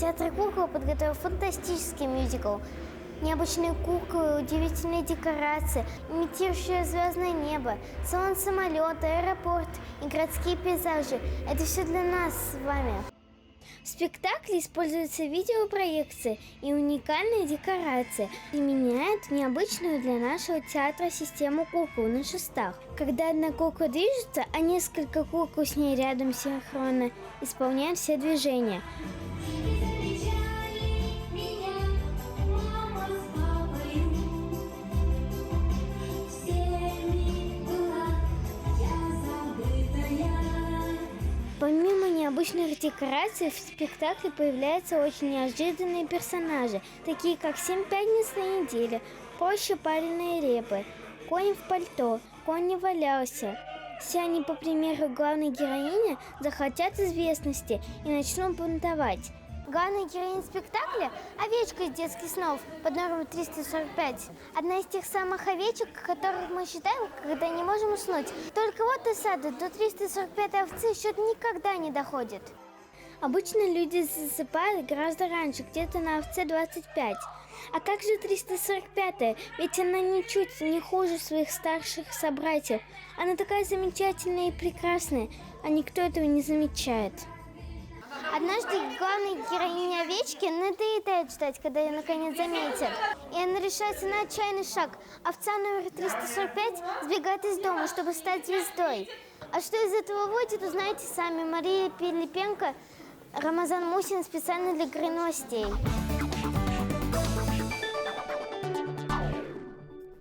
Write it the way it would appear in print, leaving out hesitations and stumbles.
Театр кукол подготовил фантастический мюзикл. Необычные куклы, удивительные декорации, имитирующие звездное небо, салон самолета, аэропорт и городские пейзажи. Это все для нас с вами. В спектакле используются видеопроекции и уникальные декорации, и меняют необычную для нашего театра систему кукол на шестах. Когда одна кукла движется, а несколько кукол с ней рядом синхронно исполняют все движения. Помимо необычных декораций, в спектакле появляются очень неожиданные персонажи, такие как 7 пятниц на неделе, проще пареные репы, конь в пальто, конь не валялся. Все они, по примеру главной героини, захотят известности и начнут бунтовать. Главная героиня спектакля – овечка из детских снов под номером 345. Одна из тех самых овечек, которых мы считаем, когда не можем уснуть. Только вот из сада до 345 овцы счет никогда не доходит. Обычно люди засыпают гораздо раньше, где-то на овце 25. А как же 345-я? Ведь она ничуть не хуже своих старших собратьев. Она такая замечательная и прекрасная, а никто этого не замечает. Однажды главной героине овечки надоедает ждать, когда ее наконец заметят. И она решается на отчаянный шаг. Овца номер 345 сбегает из дома, чтобы стать звездой. А что из этого выйдет, узнаете сами. Мария Пилипенко, Рамазан Мусин специально для «Игры новостей».